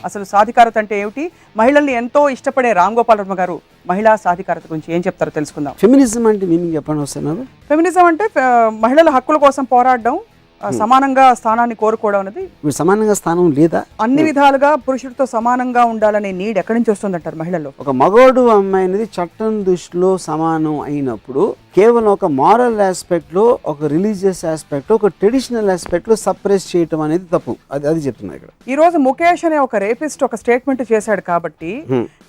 అసలు సాధికారత అంటే ఏమిటి? మహిళల్ని ఎంతో ఇష్టపడే రామ్ గోపాల్ వర్మ గారు మహిళా సాధికారత గురించి ఏం చెప్తారో తెలుసుకుందాం. ఫెమినిజం అంటే మీనింగ్ చెప్పండి వస్తున్నారు. ఫెమినిజం అంటే మహిళల హక్కుల కోసం పోరాడడం, సమానంగా స్థానాన్ని కోరుకోవడం అనేది. సమానంగా స్థానం లేదా? అన్ని విధాలుగా పురుషుడితో సమానంగా ఉండాలనే నీడ్ ఎక్కడి నుంచి వస్తుందంటారు మహిళల్లో? ఒక మగోడు అమ్మాయి అనేది చట్టం దృష్టిలో సమానం అయినప్పుడు కేవలం ఒక మారల్ ఆస్పెక్ట్ లో, ఒక రిలీజియస్ ఆస్పెక్ట్, ఒక ట్రెడిషనల్ ఆస్పెక్ట్ లో సప్రెస్ చేయటం అనేది తప్పు. అది చెప్తున్నా ఇక్కడ. ఈ రోజు ముఖేష్ అనే ఒక రేపిస్ట్ ఒక స్టేట్మెంట్ చేశాడు కాబట్టి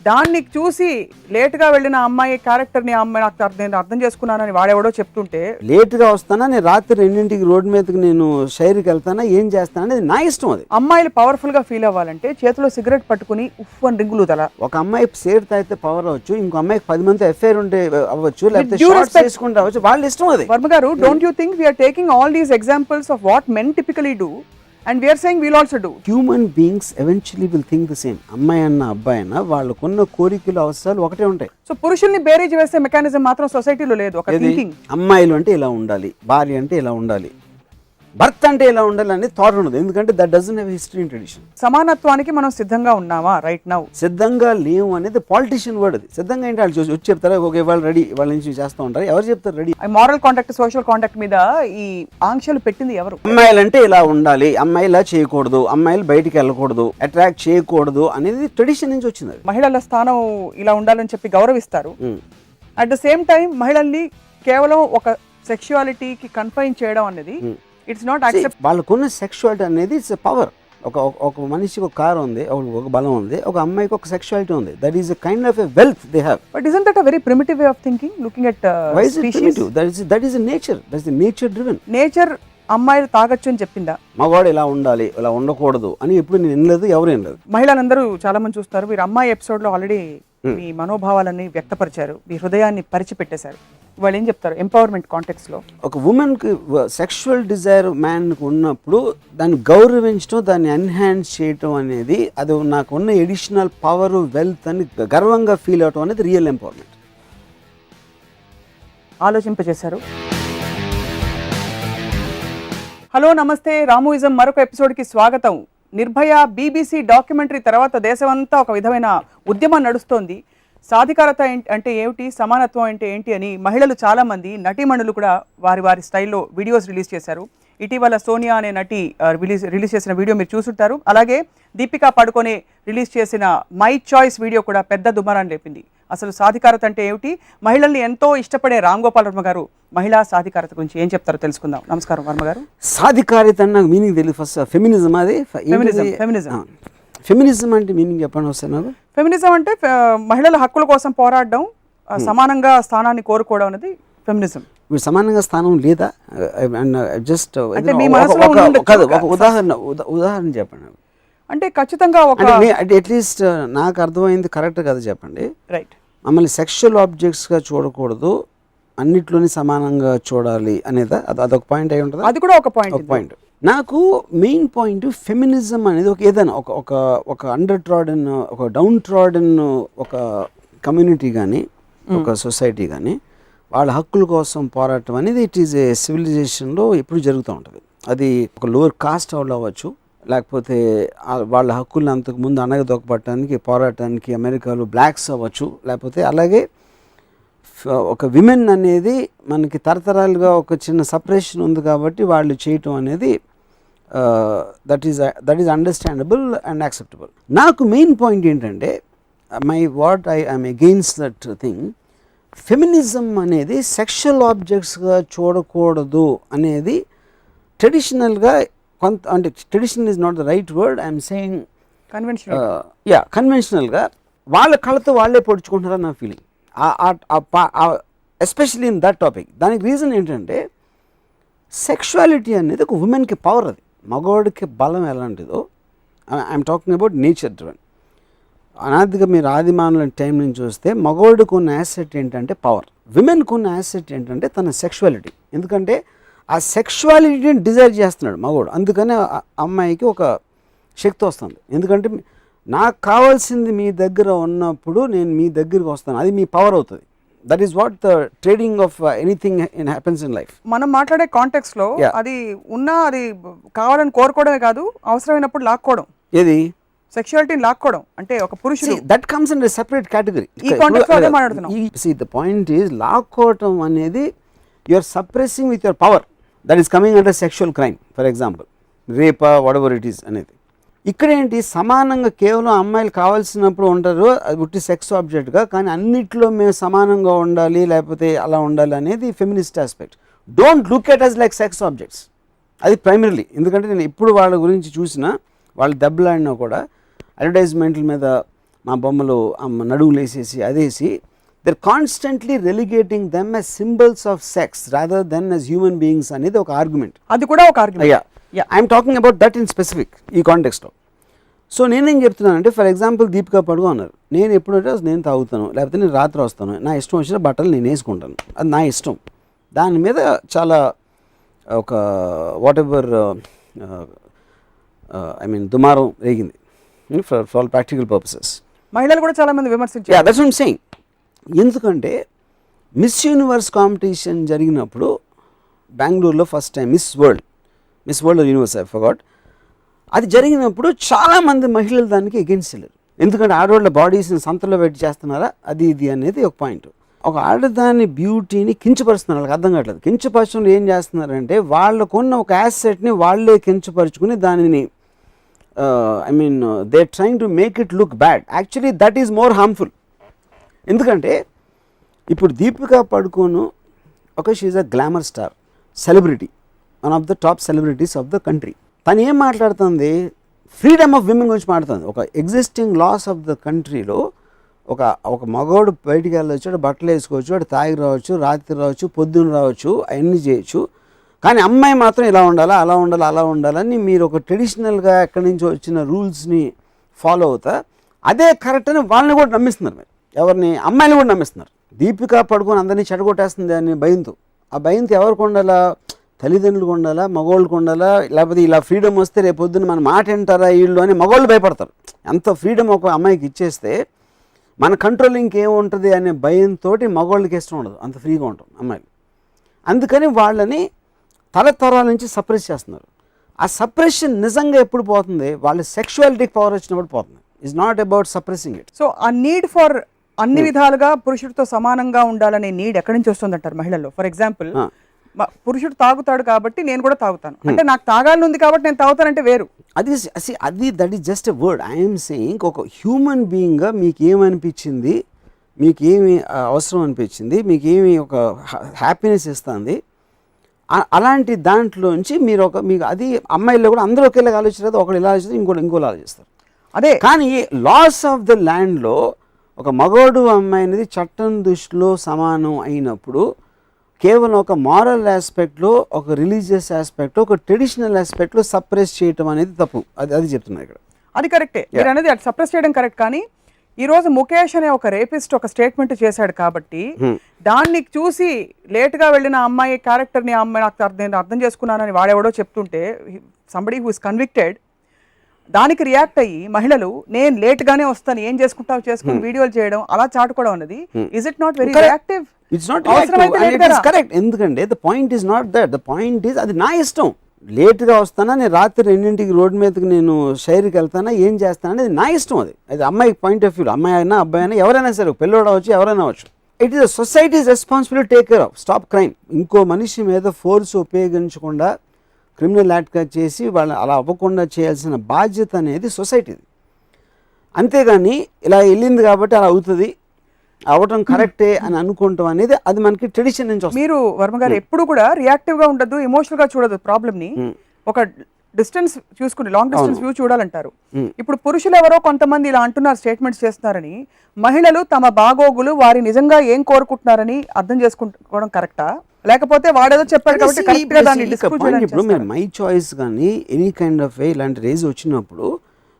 దాన్ని చూసి లేట్ గా వెళ్ళిన అమ్మాయి క్యారెక్టర్ ని అమ్మాయి నేను అర్థం చేసుకున్నానని వాడెవడో చెప్తుంటే, లేట్ గా వస్తానా, నేను రాత్రి 2ంటికి రోడ్డు మీదకి నేను షైర్కి వెళ్తానా, ఏం చేస్తానా అనేది నా ఇష్టం. అది అమ్మాయిలు పవర్ఫుల్ గా ఫీల్ అవ్వాలంటే చేతిలో సిగరెట్ పట్టుకుని ఉఫ్ అని రింగులు తల. ఒక అమ్మాయి సేర్ తాగితే పవర్ అవ్వచ్చు, ఇంకో అమ్మాయికి 10 మంది ఎఫ్ఐఆర్ ఉంటే అవ్వచ్చు, లేకపోతే షార్ట్స్ వేసుకుంటే అవ్వచ్చు, వాళ్ళ ఇష్టం. అది వర్మ గారు, don't you think we're taking all these examples of what men typically do and we are saying we'll also do? Human beings eventually will think the same. అమ్మాయి అన్న అబ్బాయి అన్న వాళ్ళకున్న కోరికలు అవసరాలు ఒకటే ఉంటాయి. సో పురుషుల్ని బేరేజ్ వేసే మెకానిజం మాత్రం సొసైటీలో లేదు. ఒక థింకింగ్ అమ్మాయిలు అంటే ఇలా ఉండాలి, భార్య అంటే ఇలా ఉండాలి, భర్త అంటే ఇలా ఉండాలి అనేది థాట్ ఉండదు. ఎందుకంటే that doesn't have history and tradition. సమానత్వానికి మనం సిద్ధంగా ఉన్నామా రైట్ నౌ? సిద్ధంగా లేవు అనేది పాలిటిషియన్ వర్డ్. అది సిద్ధంగా ఏంటి వాళ్ళు వచ్చి చెప్తారా, ఓకే వాళ్ళు రెడీ, వాళ్ళ నుంచి చేస్తూ ఉంటారు. ఎవరు చెప్తారు ready? Moral contact, social contact మీద ఈ ఆంక్షలు పెట్టింది ఎవరు? అమ్మాయిలు అంటే ఇలా ఉండాలి, అమ్మాయి ఇలా చేయకూడదు, అమ్మాయిలు బయటికి వెళ్ళకూడదు, అట్రాక్ట్ చేయకూడదు అనేది ట్రెడిషన్ నుంచి వచ్చింది. మహిళల స్థానం ఇలా ఉండాలని చెప్పి గౌరవిస్తారు. అట్ ద సేమ్ టైం మహిళల్ని కేవలం ఒక సెక్షువాలిటీకి కన్ఫైన్ చేయడం అనేది ఇట్స్ నాట్ యాక్సెప్ట్. వాళ్ళకున్న సెక్షువాలిటీ అనేది ఇట్స్ పవర్. ఒక మనిషికి ఒక కార్ ఉంది, ఒక బలం ఉంది, ఒక అమ్మాయికి ఒక సెక్షువాలిటీ ఉంది. That is a kind of a wealth they have. But isn't that a very primitive way of thinking, looking at species? That is nature. That is nature driven. Nature అమ్మాయిలు తాగొచ్చు అని చెప్పిందా? మగవాడు ఇలా ఉండాలి, ఇలా ఉండకూడదు అని ఎప్పుడు నేను వినలేదు, ఎవరు వినలేదు. మహిళలందరూ చాలా మంది చూస్తారు. మీరు అమ్మాయి ఎపిసోడ్ లో ఆల్రెడీ మీ మనోభావాలని వ్యక్తపరిచారు, మీ హృదయాన్ని పరిచిపెట్టేశారు. వాళ్ళు ఏం చెప్తారు ఎంపవర్మెంట్ కాంటెక్స్ట్ లో? ఒక ఉమెన్ కి సెక్షువల్ డిజైర్ మ్యాన్ కు ఉన్నప్పుడు దాన్ని గౌరవించడం, దాన్ని ఎన్హాన్స్ చేయటం అనేది, అది నాకు ఉన్న ఎడిషనల్ పవర్, వెల్త్ అని గర్వంగా ఫీల్ అవటం అనేది రియల్ ఎంపవర్మెంట్. ఆలోచింపజేశారు. హలో నమస్తే, రామోయిజం మరొక ఎపిసోడ్కి స్వాగతం. నిర్భయ బీబీసీ డాక్యుమెంటరీ తర్వాత దేశమంతా ఒక విధమైన ఉద్యమం నడుస్తోంది. సాధికారత అంటే ఏమిటి, సమానత్వం అంటే ఏంటి అని మహిళలు చాలామంది, నటీమణులు కూడా వారి వారి స్టైల్లో వీడియోస్ రిలీజ్ చేశారు. ఇటీవల సోనియా అనే నటి రిలీజ్ చేసిన వీడియో మీరు చూసుంటారు. అలాగే దీపికా పడుకోనే రిలీజ్ చేసిన మై చాయిస్ వీడియో కూడా పెద్ద దుమారాన్ని లేపింది. అసలు సాధికారత అంటే ఏమిటి? మహిళల్ని ఎంతో ఇష్టపడే రామ్ గోపాల్ వర్మ గారు మహిళా సాధికారత గురించి ఏం చెప్తారో తెలుసుకుందాం. నమస్కారం వర్మ గారు. సాధికారత నాకు మీనింగ్ తెలియదు. First feminism. అది ఫెమినిజం అంటే మీనింగ్ చెప్పండి వస్తున్నారు. ఫెమినిజం అంటే మహిళల హక్కుల కోసం పోరాడడం, సమానంగా స్థానాన్ని కోరుకోవడం అనేది ఫెమినిజం. మీరు సమానంగా స్థానం లేదా? జస్ట్ ఒక ఉదాహరణ చెప్పండి. అంటే ఖచ్చితంగా ఒక అట్లీస్ట్ నాకు అర్థమైంది కరెక్ట్ కదా చెప్పండి. రైట్. మమ్మల్ని సెక్షువల్ ఆబ్జెక్ట్స్గా చూడకూడదు, అన్నిట్లోని సమానంగా చూడాలి అనేదా? అదొక పాయింట్ అయి ఉంటుంది. అది కూడా ఒక పాయింట్. నాకు మెయిన్ పాయింట్ ఫెమినిజం అనేది ఒక ఏదైనా ఒక అండర్ ట్రాడన్, ఒక డౌన్ ట్రాడన్ ఒక కమ్యూనిటీ కానీ, ఒక సొసైటీ కానీ వాళ్ళ హక్కుల కోసం పోరాటం అనేది ఇట్ ఈజ్ ఏ సివిలైజేషన్లో ఎప్పుడు జరుగుతూ ఉంటుంది. అది ఒక లోవర్ కాస్ట్ వాళ్ళు అవ్వచ్చు, లేకపోతే వాళ్ళ హక్కుల్ని అంతకుముందు అణగదొక్కబట్టడానికి పోరాటానికి అమెరికాలో బ్లాక్స్ అవ్వచ్చు, లేకపోతే అలాగే ఒక విమెన్ అనేది మనకి తరతరాలుగా ఒక చిన్న సపరేషన్ ఉంది కాబట్టి వాళ్ళు చేయటం అనేది that is understandable and acceptable. నాకు మెయిన్ పాయింట్ ఏంటంటే I'm against that thing. Feminism అనేది సెక్షువల్ ఆబ్జెక్ట్స్గా చూడకూడదు అనేది ట్రెడిషనల్గా కొంత, అంటే traditional is not the right word, I'm saying కన్వెన్షనల్గా వాళ్ళ కళ్ళతో వాళ్ళే పొడుచుకుంటున్నారని నా feeling, especially in that topic. దానికి రీజన్ ఏంటంటే సెక్షువాలిటీ అనేది ఒక ఉమెన్కి పవర్. అది మగవాడికి బలం ఎలాంటిదో, I'm talking about nature driven. అనాదిగా మీరు ఆదిమానుల టైం నుంచి చూస్తే మగవాడికి ఉన్న యాసెట్ ఏంటంటే పవర్, విమెన్కి ఉన్న యాసెట్ ఏంటంటే తన సెక్షువాలిటీ. ఎందుకంటే ఆ సెక్షువాలిటీని డిజైర్ చేస్తున్నాడు మగవాడు, అందుకనే అమ్మాయికి ఒక శక్తి వస్తుంది. ఎందుకంటే నాకు కావాల్సింది మీ దగ్గర ఉన్నప్పుడు నేను మీ దగ్గరికి వస్తాను, అది మీ పవర్ అవుతుంది. That is what the trading of anything in happens in life. మనం మాట్లాడే కాంటెక్స్ట్ లో అది ఉన్నా అది కావాలని కోరుకోవడమే కాదు, అవసరమైనప్పుడు లాక్కోవడం, ఏది సెక్షువాలిటీని లాక్కోవడం, అంటే ఒక పురుషుడు that comes in separate category. ఈ కాంటెక్స్ట్ లో అదే మాట్లాడుతున్నాం. See, the point is లాక్కోవటం అనేది you are suppressing with your power, that is coming under sexual crime, for example rape whatever it is అనేది. ఇక్కడ ఏంటి, సమానంగా కేవలం అమ్మాయిలు కావాల్సినప్పుడు ఉంటారు, అది ఉట్టి సెక్స్ ఆబ్జెక్ట్గా, కానీ అన్నిట్లో మేము సమానంగా ఉండాలి లేకపోతే అలా ఉండాలి అనేది feminist aspect. Don't look at us like sex objects, అది ప్రైమరీలీ. ఎందుకంటే నేను ఎప్పుడు వాళ్ళ గురించి చూసినా, వాళ్ళు దెబ్బలాడినా కూడా అడ్వర్టైజ్మెంట్ల మీద మా బొమ్మలు నడువులు వేసేసి అదేసి, they're constantly relegating them as symbols of sex rather than as human beings అనేది ఒక ఆర్గ్యుమెంట్. అది కూడా ఒక argument. I'm talking about that in specific ఈ కాంటెక్స్లో. సో నేనేం చెప్తున్నానంటే, ఫర్ ఎగ్జాంపుల్ దీపికా పడుకో అన్నారు, నేను ఎప్పుడంటే నేను తాగుతాను, లేకపోతే నేను రాత్రి వస్తాను, నా ఇష్టం వచ్చిన బట్టలు నేను వేసుకుంటాను, అది నా ఇష్టం. దాని మీద చాలా ఒక వాట్ ఎవర్ ఐ మీన్ దుమారం రేగింది ఫర్ ఆల్ ప్రాక్టికల్ పర్పసెస్. మహిళలు కూడా చాలా మంది విమర్శించారు. That's what I'm saying. ఎందుకంటే మిస్ యూనివర్స్ కాంపిటీషన్ జరిగినప్పుడు బెంగళూరులో first time miss world universe I forgot, అది జరిగినప్పుడు చాలామంది మహిళలు దానికి ఎగెన్స్ట్ వెళ్ళారు. ఎందుకంటే ఆడవాళ్ళ బాడీస్ని సంతలో పెట్టి చేస్తున్నారా అది ఇది అనేది ఒక పాయింట్. ఒక ఆడదాని బ్యూటీని కించపరుస్తున్నారు, వాళ్ళకి అర్థం కావట్లేదు. కించపరచడంలో ఏం చేస్తున్నారంటే, వాళ్ళకున్న ఒక యాసెట్ని వాళ్ళే కించపరుచుకుని దానిని I mean they trying to make it look bad. Actually that is more harmful. ఎందుకంటే ఇప్పుడు Deepika Padukone she's a glamour star, celebrity, one of the top celebrities of the country. తను ఏం మాట్లాడుతుంది, ఫ్రీడమ్ ఆఫ్ విమెన్ గురించి మాట్లాడుతుంది. ఒక ఎగ్జిస్టింగ్ లాస్ ఆఫ్ ద కంట్రీలో ఒక మగవాడు బయటికి వెళ్ళవచ్చు, వాడు బట్టలు వేసుకోవచ్చు, వాడు తాగి రావచ్చు, రాత్రి రావచ్చు, పొద్దున్న రావచ్చు, అవన్నీ చేయొచ్చు. కానీ అమ్మాయి మాత్రం ఇలా ఉండాలా, అలా ఉండాలి, అలా ఉండాలని మీరు ఒక ట్రెడిషనల్గా ఎక్కడి నుంచి వచ్చిన రూల్స్ని ఫాలో అవుతా అదే కరెక్ట్ అని వాళ్ళని కూడా నమ్మిస్తున్నారు. మీరు ఎవరిని, అమ్మాయిని కూడా నమ్మిస్తున్నారు. దీపికా పడుకొని అందరినీ చెడగొట్టేస్తుంది అని భయంతో. ఆ భయంతో ఎవరికి ఉండాలా, తల్లిదండ్రులకు ఉండాలా, మగవాళ్ళకు ఉండాలా, లేకపోతే ఇలా ఫ్రీడమ్ వస్తే రేపు పొద్దున్న మన మాట వింటారా వీళ్ళు అని మగవాళ్ళు భయపడతారు. ఎంత ఫ్రీడమ్ ఒక అమ్మాయికి ఇచ్చేస్తే మన కంట్రోలింగ్ ఏముంటుంది అనే భయంతో మగవాళ్ళకి ఇష్టం ఉండదు, అంత ఫ్రీగా ఉంటుంది అమ్మాయిలు. అందుకని వాళ్ళని తరతరాల నుంచి సప్రెస్ చేస్తున్నారు. ఆ సప్రెషన్ నిజంగా ఎప్పుడు పోతుంది, వాళ్ళ సెక్షువాలిటీకి పవర్ వచ్చినప్పుడు పోతుంది. It's not about suppressing it. So ఆ నీడ్ ఫర్ అన్ని విధాలుగా పురుషుడితో సమానంగా ఉండాలనే నీడ్ ఎక్కడి నుంచి వస్తుందంటారు మహిళల్లో? ఫర్ ఎగ్జాంపుల్, పురుషుడు తాగుతాడు కాబట్టి నేను కూడా తాగుతాను, అంటే నాకు తాగాలని ఉంది కాబట్టి నేను తాగుతానంటే వేరు. అది that is just a word. I'm saying ఒక హ్యూమన్ బీయింగ్గా మీకు ఏమనిపించింది, మీకు ఏమి అవసరం అనిపించింది, మీకు ఏమి ఒక హ్యాపీనెస్ ఇస్తుంది, అలాంటి దాంట్లోంచి మీరు మీకు అది అమ్మాయిల్లో కూడా అందరూ ఒకేలాగా ఆలోచించలేదు, ఒకళ్ళు ఇలా ఆలోచిస్తారు, ఇంకోళ్ళు ఆలోచిస్తారు. అదే కానీ లాస్ ఆఫ్ ద ల్యాండ్లో ఒక మగవాడు అమ్మాయి అనేది చట్టం దృష్టిలో సమానం అయినప్పుడు కేవలం ఒక మారల్ ఆస్పెక్ట్లో, ఒక రిలీజియస్ ఆస్పెక్ట్లో, ఒక ట్రెడిషనల్ ఆస్పెక్ట్లో సప్రెస్ చేయటం అనేది తప్పు. అది చెప్తున్నారు ఇక్కడ. అది కరెక్టే, మీరు అనేది అది సప్రెస్ చేయడం కరెక్ట్. కానీ ఈరోజు ముఖేష్ అనే ఒక రేపిస్ట్ ఒక స్టేట్మెంట్ చేశాడు కాబట్టి దాన్ని చూసి లేట్గా వెళ్ళిన అమ్మాయి క్యారెక్టర్ని అమ్మాయి నేను అర్థం చేసుకున్నానని వాడెవడో చెప్తుంటే, సంబడీ హూ ఇస్ కన్విక్టెడ్, దానికి రియాక్ట్ అయ్యి మహిళలు నేను లేట్గానే వస్తాను, ఏం చేసుకుంటావు చేసుకుని వీడియోలు చేయడం, అలా చాటుకోవడం అనేది is it not very reactive? It's not correct. ఎందుకంటే the point is not that. The point is అది నా ఇష్టం. లేట్గా వస్తానా, నేను రాత్రి 2ంటికి రోడ్డు మీదకి నేను షైర్కి వెళ్తానా, ఏం చేస్తాను అనేది నా ఇష్టం. అది అమ్మాయి పాయింట్ ఆఫ్ వ్యూ. అమ్మాయి అయినా అబ్బాయి అయినా ఎవరైనా సరే, పిల్లడు అవచ్చు, ఎవరైనా అవచ్చు. It is societies responsibility take care of stop crime. ఇంకో మనిషి మీద ఫోర్స్ ఉపయోగించకుండా క్రిమినల్ యాక్ట్గా చేసి వాళ్ళని అలా అవ్వకుండా చేయాల్సిన బాధ్యత అనేది సొసైటీది. అంతేగాని ఇలా వెళ్ళింది కాబట్టి అలా అవుతుంది, అవటం కరెక్టే అని అనుకుంటాం అనేది అది మనకి ట్రెడిషన్ నుంచి వస్తుంది. మీరు వర్మ గారు ఎప్పుడు కూడా రియాక్టివ్గా ఉండదు, ఎమోషనల్గా చూడదు ప్రాబ్లమ్ని, ఒక డిస్టెన్స్ చూసుకుని లాంగ్ డిస్టెన్స్ వ్యూ చూడాలంటారు. ఇప్పుడు పురుషులు ఎవరో కొంతమంది ఇలా అంటున్నారు, స్టేట్మెంట్స్ చేస్తున్నారని, మహిళలు తమ బాగోగులు వారి నిజంగా ఏం కోరుకుంటున్నారని అర్థం చేసుకోవడం కరెక్టా, లేకపోతే వాడేదో చెప్పాడు కాబట్టి కరెక్ట్గా దాన్ని డిస్ప్యూట్ చేయడం? ఇప్పుడు మీరు మై చాయిస్ కానీ ఎనీ కైండ్ ఆఫ్ ఇలాంటి రేజ్ వచ్చినప్పుడు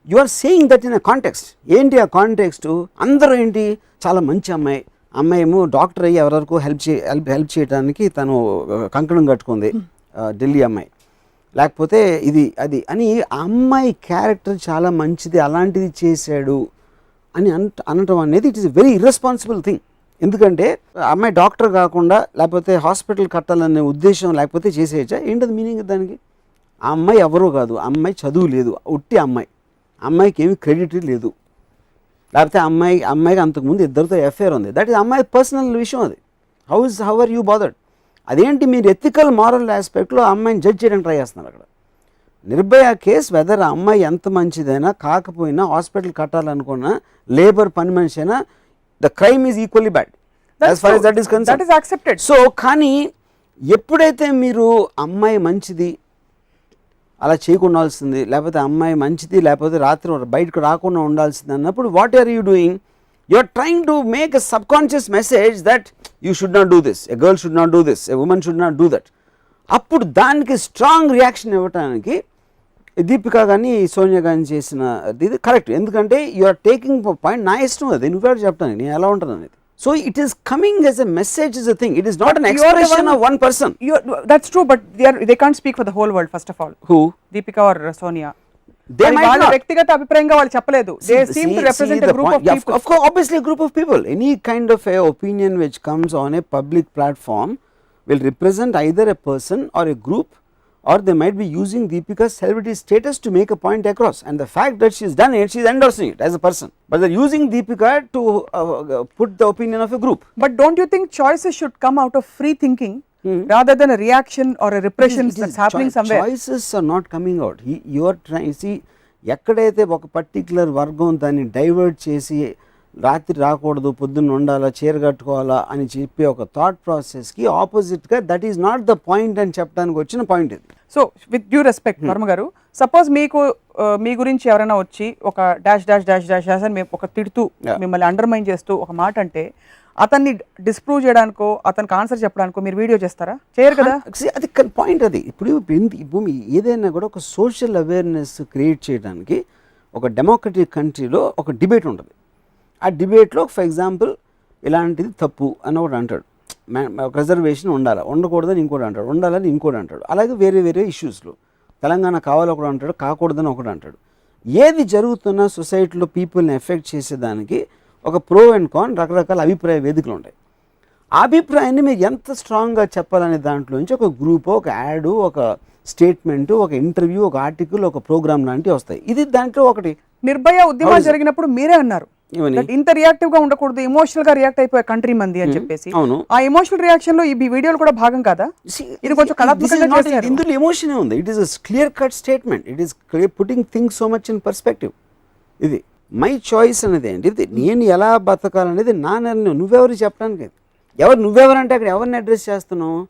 you are saying that in a context. ఏంటి ఆ కాంటెక్స్ట్? అందరూ ఏంటి, చాలా మంచి అమ్మాయి ఏమో డాక్టర్ అయ్యి ఎవరెవరికో హెల్ప్ చేయడానికి తను కంకణం కట్టుకుంది, ఢిల్లీ అమ్మాయి, లేకపోతే ఇది అది అని ఆ అమ్మాయి క్యారెక్టర్ చాలా మంచిది, అలాంటిది చేశాడు అని అనటం అనేది it is a very irresponsible thing ఎందుకంటే అమ్మాయి డాక్టర్ కాకుండా లేకపోతే హాస్పిటల్ కట్టాలనే ఉద్దేశం లేకపోతే చేసేయచ్చా? ఏంటది మీనింగ్ దానికి? ఆ అమ్మాయి ఎవరో కాదు, ఆ అమ్మాయి చదువు లేదు, ఉట్టి అమ్మాయికి ఏమి క్రెడిట్ లేదు, లేకపోతే అమ్మాయికి అంతకుముందు ఇద్దరితో ఎఫ్ఐఆర్ ఉంది, దట్ ఈస్ అమ్మాయి పర్సనల్ విషయం. అది హౌ ఆర్ యూ బాదర్డ్? అదేంటి మీరు ఎథికల్ మారల్ ఆస్పెక్ట్లో అమ్మాయిని జడ్జ్ చేయడానికి ట్రై చేస్తున్నారు అక్కడ. నిర్భయ కేసు వెదర్ ఆ అమ్మాయి ఎంత మంచిదైనా కాకపోయినా, హాస్పిటల్ కట్టాలనుకున్నా, లేబర్ పని మనిషి అయినా, the crime is equally bad as far as that is concerned. That is accepted. So కానీ ఎప్పుడైతే మీరు అమ్మాయి మంచిది అలా చేయకుండాల్సింది, లేకపోతే అమ్మాయి మంచిది లేకపోతే రాత్రి బయటకు రాకుండా ఉండాల్సింది అన్నప్పుడు what are you doing? You are trying to make a subconscious message that you should not do this, a girl should not do this, a woman should not do that. అప్పుడు దానికి strong reaction ఇవ్వడానికి దీపిక కానీ సోనియా కానీ చేసిన ఇది correct. ఎందుకంటే you are taking point, నా ఇష్టం అది, నువ్వెవరు చెప్తాను నేను ఎలా ఉంటాను అనేది. So it is coming as a message is a thing. It is not an expression of one person. That's true, but they can't speak for the whole world first of all. Who? Deepika or Sonia. They might వాళ్ళ not. వ్యక్తిగత అభిప్రాయంగా వాళ్ళు చెప్పలేదు. They seem to represent a group of people. Of course, obviously a group of people. Any kind of a opinion which comes on a public platform will represent either a person or a group, or they might be using Deepika's celebrity status to make a point across, and the fact that she's done it, she's endorsing it as a person, but they're using Deepika to put the opinion of a group. But don't you think choices should come out of free thinking rather than a reaction or a repression that's happening somewhere? Choices are not coming out. You are trying, see, ఎక్కడైతే ఒక particular వర్గం దాన్ని divert చేసి రాత్రి రాకూడదు, పొద్దున్న ఉండాలా, చీర కట్టుకోవాలా అని చెప్పి ఒక థాట్ ప్రాసెస్కి ఆపోజిట్గా that is not the point అని చెప్పడానికి వచ్చిన పాయింట్ ఇది. So with due respect Varma గారు, సపోజ్ మీకు మీ గురించి ఎవరైనా వచ్చి ఒక dash dash dash dash dash అని మేము ఒక తిడుతూ మిమ్మల్ని అండర్మైన్ చేస్తూ ఒక మాట అంటే అతన్ని డిస్ప్రూవ్ చేయడానికో అతనికి ఆన్సర్ చెప్పడానికో మీరు వీడియో చేస్తారా? చేయరు కదా. అది పాయింట్. అది ఇప్పుడు ఏదైనా కూడా ఒక సోషల్ అవేర్నెస్ క్రియేట్ చేయడానికి ఒక డెమోక్రటిక్ కంట్రీలో ఒక డిబేట్ ఉంటుంది. ఆ డిబేట్లో ఫర్ ఎగ్జాంపుల్ ఇలాంటిది తప్పు అని ఒకటి అంటాడు, ఒక రిజర్వేషన్ ఉండాలా, ఉండకూడదని ఇంకోటి అంటాడు, ఉండాలని ఇంకోటి అంటాడు. అలాగే వేరే వేరే ఇష్యూస్లో తెలంగాణ కావాలి ఒకటి అంటాడు, కాకూడదని ఒకటి అంటాడు. ఏది జరుగుతున్నా సొసైటీలో పీపుల్ని ఎఫెక్ట్ చేసేదానికి ఒక ప్రో అండ్ కాన్ రకరకాల అభిప్రాయ వేదికలు ఉంటాయి. ఆ అభిప్రాయాన్ని మీరు ఎంత స్ట్రాంగ్గా చెప్పాలనే దాంట్లోంచి ఒక గ్రూప్, ఒక యాడ్, ఒక స్టేట్మెంటు, ఒక ఇంటర్వ్యూ, ఒక ఆర్టికల్, ఒక ప్రోగ్రామ్ లాంటివి వస్తాయి. ఇది దాంట్లో ఒకటి. నిర్భయ ఉద్యమం జరిగినప్పుడు మీరే అన్నారు ఇంత రియాక్టివ్ గా ఉండకూడదు, ఎమోషనల్ గా రియాక్ట్ అయిపోయే కంట్రీ మంది అని చెప్పేసి. ఆ ఎమోషనల్ రియాక్షన్ లో ఈ వీడియోలు కూడా భాగం కాదా? ఇది కొంచెం కళాత్మకంగా చేశారు. ఇందులో ఎమోషన్ ఉంది. It is a clear cut statement. It is putting things so much in perspective. ఇది మై చాయిస్ అనేది ఏంటి, ఇది నేను ఎలా బతకాలనేది నా నిర్ణయం. నువ్వెవరు చెప్పడానికి? నువ్వెవరంటే అక్కడ ఎవరిని అడ్రస్ చేస్తున్నావు?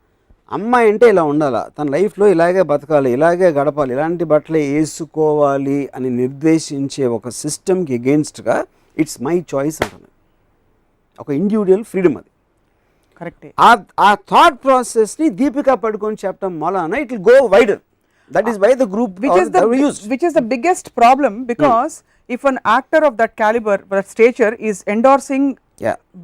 అమ్మాయి అంటే ఇలా ఉండాలా, తన లైఫ్లో ఇలాగే బతకాలి, ఇలాగే గడపాలి, ఇలాంటి బట్టలే వేసుకోవాలి అని నిర్దేశించే ఒక సిస్టమ్కి ఎగెయిన్స్ట్గా ఇట్స్ మై చాయిస్ అంటుంది. ఒక ఇండివిజువల్ ఫ్రీడమ్ అది. కరెక్టే. ఆ థాట్ ప్రాసెస్ని దీపిక పడుకొని చెప్పడం మొలాన it will go wider. That is why the group which is the biggest problem, because if an actor of that caliber, that stature is endorsing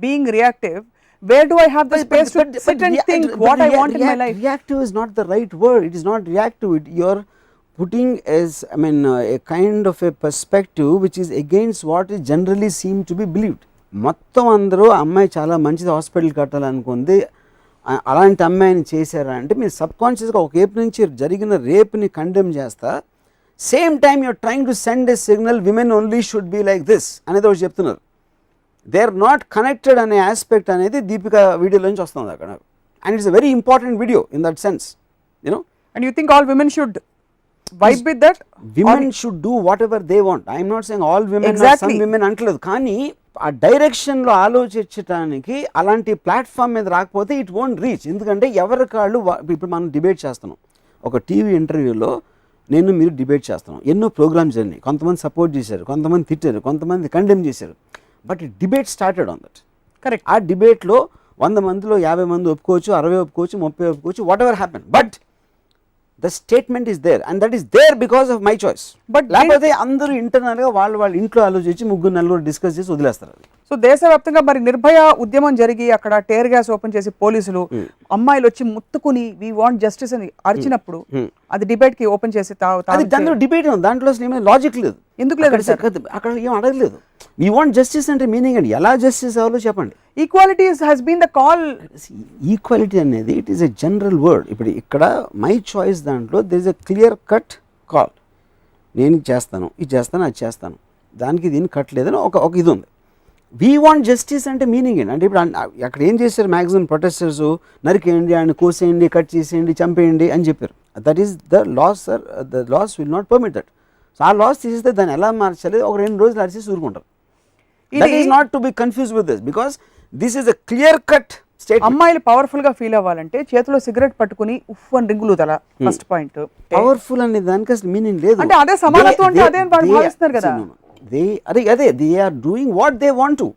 being reactive, where do I have the space to sit and think what I want in my life? Reactive is not the right word. It is not reactive. You're putting as a kind of a perspective which is against what is generally seem to be believed. మొత్తం అందరూ అమ్మాయి చాలా మంచిది, hospital కట్టాలనుకుంది, అలాంటి అమ్మాయిని చేశారా అంటే మీరు సబ్కాన్షియస్గా ఒక వైపు నుంచి జరిగిన రేప్ని కండెమ్ చేస్తా, same time you're trying to send a signal women only should be like this అనేది ఒకటి చెప్తున్నారు. దే ఆర్ నాట్ కనెక్టెడ్ అనే ఆస్పెక్ట్ అనేది దీపిక వీడియోలో నుంచి వస్తుంది అక్కడ. And it's a very important video in that sense, you know. And you think all women should vibe with that? Women should do whatever they want. I am not saying all women, exactly. Some women అంటలేదు, కానీ ఆ డైరెక్షన్లో ఆలోచించడానికి అలాంటి platform మీద రాకపోతే it won't reach. ఎందుకంటే ఎవరి కాళ్ళు ఇప్పుడు మనం డిబేట్ చేస్తున్నాం, ఒక టీవీ ఇంటర్వ్యూలో మీరు డిబేట్ చేస్తున్నాం, ఎన్నో ప్రోగ్రామ్స్ జరిగినాయి, కొంతమంది సపోర్ట్ చేశారు, కొంతమంది తిట్టారు, కొంతమంది కండెమ్ చేశారు, but debate started on that. Correct. ఆ డిబేట్లో 100 మందిలో 50 మంది ఒప్పుకోవచ్చు, 60 ఒప్పుకోవచ్చు, 30 ఒప్పుకోవచ్చు, whatever happen, but the statement is there, and that is there because of my choice. But లేకపోతే అందరూ ఇంటర్నల్ గా వాళ్ళ ఇంట్లో ఆలోచించి ముగ్గురు నలుగురు డిస్కస్ చేసి వదిలేస్తారు. సో దేశవ్యాప్తంగా మరి నిర్భయ ఉద్యమం జరిగి అక్కడ టేర్ గ్యాస్ ఓపెన్ చేసి పోలీసులు అమ్మాయిలు వచ్చి ముత్తుకుని వి వాంట్ జస్టిస్ అని అరిచినప్పుడు అది డిబేట్ కి ఓపెన్ చేసి దాంట్లో డిబేట్ ఉంది, దాంట్లో అసలు ఏమైనా లాజిక్ లేదు. ఎందుకు లేదు? అక్కడ ఏం అడగలేదు. వీ వాంట్ జస్టిస్ అంటే మీనింగ్ అండి, ఎలా జస్టిస్ అవ్వాలో చెప్పండి. Equality has been the call. Equality అనేది it is a general word. ఇప్పుడు ఇక్కడ మై చాయిస్ దాంట్లో there is a clear cut call. నేను ఇది చేస్తాను, ఇది చేస్తాను, అది చేస్తాను, దానికి దీన్ని కట్ లేదని ఒక ఇది ఉంది. వీ వాంట్ జస్టిస్ అంటే మీనింగ్ ఏంటి అంటే ఇప్పుడు అక్కడ ఏం చేశారు మ్యాక్సిమం ప్రొటెస్టర్స్, నరికేయండి, ఆయన కోసేయండి, కట్ చేసేయండి, చంపేయండి అని చెప్పారు. That is the laws sir, the laws will not permit that. So ఆ లాస్ తీసేస్తే దాన్ని ఎలా మార్చాలి, ఒక 2 రోజులు అరిచేసి ఊరుకుంటారు. That is not to be confuse with this because this is a clear cut statement. అమ్మాయిలు పవర్ఫుల్ గా ఫీల్ అవ్వాలంటే చేతిలో సిగరెట్ పట్టుకుని ఉఫ్ అని రింగులు తల ఫస్ట్ పాయింట్. పవర్ఫుల్ అనే దానికి అసలు మీనింగ్ లేదు. అంటే అదే సమానత్వం అంటే అదే వాళ్ళు భావిస్తున్నారు కదా. అదే they are doing what they want to.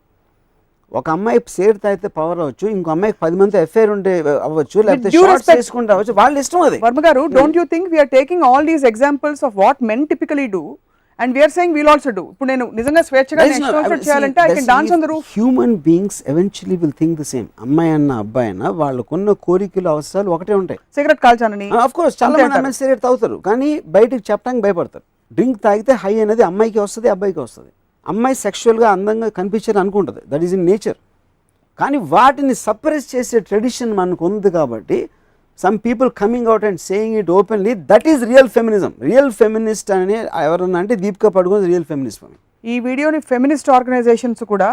ఒక అమ్మాయి సేర్ తాగితే పవర్ అవ్వచ్చు, ఇంకో అమ్మాయికి 10 మంది ఎఫ్ఐఆర్ ఉంటే అవ్వచ్చు, లేకపోతే షార్ట్స్ చేసుకుంటే అవ్వచ్చు, వాళ్ళ ఇష్టం అది. వర్మ గారు, don't you think we're taking all these examples of what men typically do and we're saying we'll also do. ఇప్పుడు నేను నిజంగా స్వేచ్ఛగా చేయాలంటే I can dance on the roof. Human beings eventually will think the same. అమ్మాయి అన్న అబ్బాయి అన్న వాళ్ళకున్న కోరికలు అవసరాలు ఒకటే ఉంటాయి. సిగరెట్ కాల్చానని ఆఫ్ కోర్స్ చాలా మంది అమ్మాయి సిగరెట్ తాగుతారు, కానీ బయటకు చెప్పడానికి భయపడతారు. డ్రింక్ తాగితే హై అనేది అమ్మాయికి వస్తుంది, అబ్బాయికి వస్తుంది. అమ్మాయి సెక్షువల్గా అందంగా కనిపించాలని అనుకుంటుంది, దట్ ఈస్ ఇన్ నేచర్. కానీ వాటిని సప్రెస్ చేసే ట్రెడిషన్ మనకు ఉంది కాబట్టి some people coming out and saying it openly, that is real feminism. Real feminist అని ఎవరన్నా అంటే దీపికా పడుకోన్ రియల్ ఫెమినిస్ట్. ఈ వీడియోని ఫెమినిస్ట్ ఆర్గనైజేషన్స్ కూడా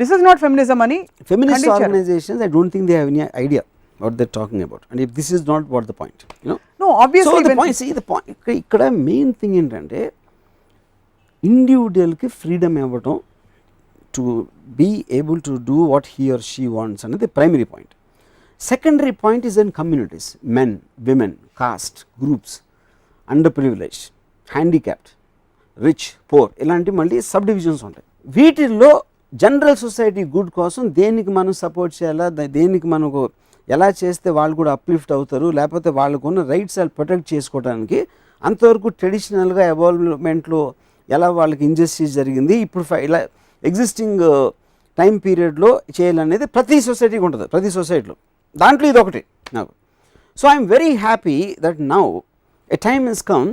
దిస్ ఇస్ నాట్ ఫెమినిజం అని, feminist organisations I don't think they have any idea what they're talking about, and if this is not what the point, you know. No, obviously. So the point ikkada main thing entante individual ki freedom ivatam to be able to do what he or she wants another the primary point. Secondary point is in communities, men, women, caste, groups, underprivileged, handicapped, rich, poor, ilanti malli subdivisions ఉంటాయి. వీటిల్లో general society good కోసం దేనికి మనం support చేయాలా, దేనికి మనకు ఎలా చేస్తే వాళ్ళు కూడా అప్లిఫ్ట్ అవుతారు, లేకపోతే వాళ్ళకున్న రైట్స్ వాళ్ళు ప్రొటెక్ట్ చేసుకోవడానికి అంతవరకు ట్రెడిషనల్గా ఎవాల్వ్మెంట్లో ఎలా వాళ్ళకి ఇంజస్టిస్ జరిగింది, ఇప్పుడు ఇలా ఎగ్జిస్టింగ్ టైం పీరియడ్లో చేయాలనేది ప్రతి సొసైటీకి ఉంటుంది, ప్రతి సొసైటీలో. దాంట్లో ఇది ఒకటి నాకు. So I'm very happy that now a time has come,